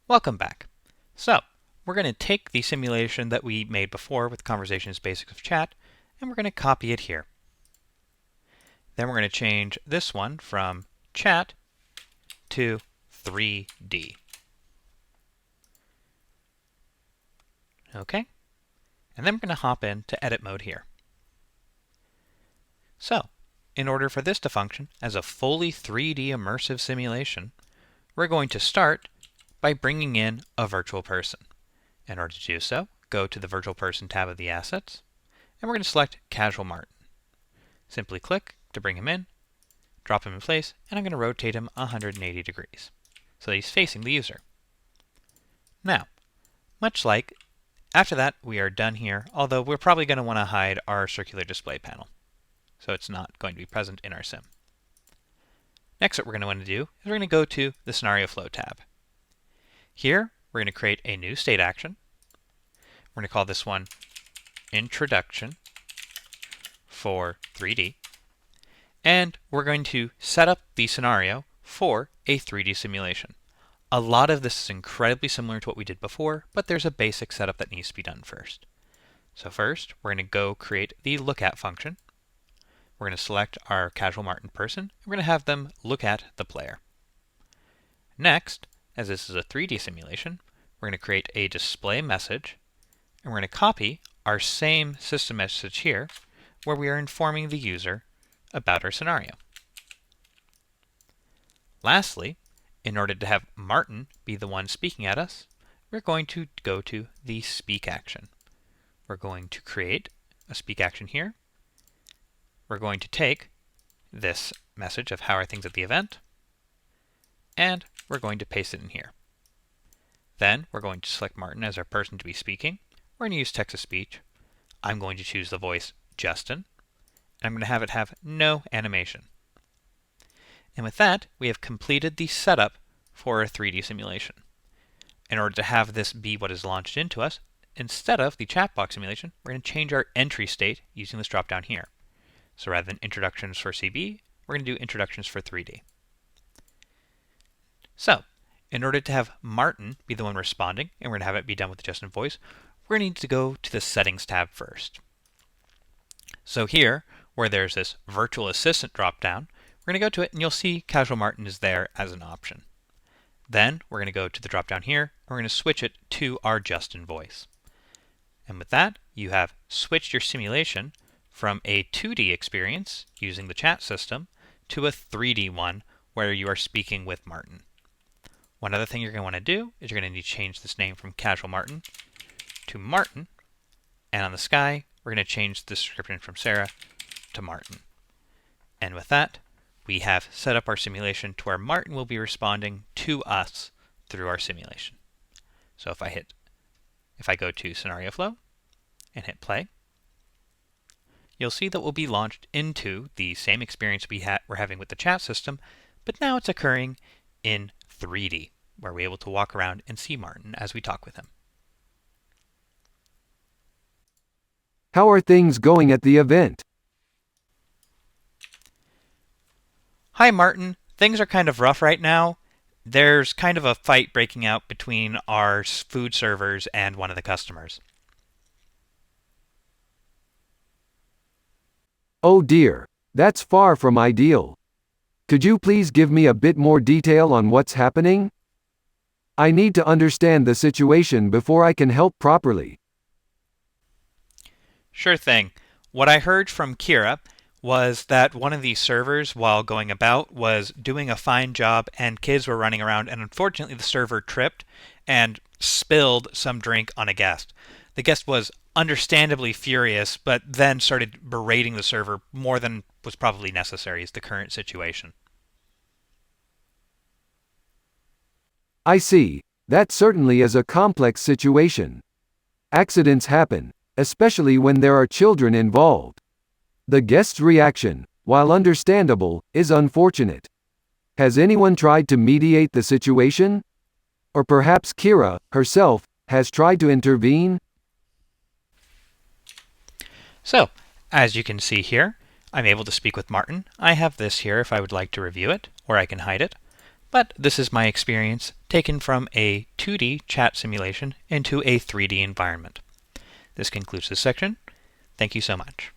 Welcome back. So, we're going to take the simulation that we made before with Conversations Basics of Chat, and we're going to copy it here. Then we're going to change this one from chat to 3D. Okay? And then we're going to hop into edit mode here. So, in order for this to function as a fully 3D immersive simulation, we're going to start by bringing in a virtual person. In order to do so, go to the Virtual Person tab of the Assets, and we're going to select Casual Martin. Simply click to bring him in, drop him in place, and I'm going to rotate him 180 degrees so that he's facing the user. Now, much like, after that we are done here, although we're probably going to want to hide our circular display panel, so it's not going to be present in our sim. Next, what we're going to want to do is we're going to go to the Scenario Flow tab. Here, we're going to create a new state action. We're going to call this one Introduction for 3D. And we're going to set up the scenario for a 3D simulation. A lot of this is incredibly similar to what we did before, but there's a basic setup that needs to be done first. So first, we're going to go create the lookat function. We're going to select our Casual Martin person, and we're going to have them look at the player. Next, as this is a 3D simulation, we're going to create a display message, and we're going to copy our same system message here, where we are informing the user about our scenario. Lastly, in order to have Martin be the one speaking at us, we're going to go to the speak action. We're going to create a speak action here. We're going to take this message of how are things at the event, and we're going to paste it in here. Then we're going to select Martin as our person to be speaking. We're going to use text-to-speech. I'm going to choose the voice Justin, and I'm going to have it have no animation. And with that, we have completed the setup for a 3D simulation. In order to have this be what is launched into us, instead of the chat box simulation, we're going to change our entry state using this drop down here. So rather than introductions for CB, we're going to do introductions for 3D. So, in order to have Martin be the one responding, and we're going to have it be done with the Justin voice, we're going to need to go to the Settings tab first. So here, where there's this Virtual Assistant drop-down, we're going to go to it, and you'll see Casual Martin is there as an option. Then, we're going to go to the drop-down here, and we're going to switch it to our Justin voice. And with that, you have switched your simulation from a 2D experience using the chat system to a 3D one where you are speaking with Martin. One other thing you're going to want to do is you're going to need to change this name from Casual Martin to Martin, and on the sky, we're going to change the description from Sarah to Martin. And with that, we have set up our simulation to where Martin will be responding to us through our simulation. So if I go to Scenario Flow and hit play, you'll see that we'll be launched into the same experience we're having with the chat system, but now it's occurring in 3D, where we're able to walk around and see Martin as we talk with him. How are things going at the event? Hi Martin, things are kind of rough right now. There's kind of a fight breaking out between our food servers and one of the customers. Oh dear, that's far from ideal. Could you please give me a bit more detail on what's happening? I need to understand the situation before I can help properly. Sure thing. What I heard from Kira was that one of these servers, while going about, was doing a fine job and kids were running around, and unfortunately the server tripped and spilled some drink on a guest. The guest was understandably furious, but then started berating the server more than was probably necessary is the current situation. I see. That certainly is a complex situation. Accidents happen, especially when there are children involved. The guest's reaction, while understandable, is unfortunate. Has anyone tried to mediate the situation? Or perhaps Kira, herself, has tried to intervene? So, as you can see here, I'm able to speak with Martin. I have this here if I would like to review it, or I can hide it. but this is my experience taken from a 2D chat simulation into a 3D environment. This concludes this section. Thank you so much.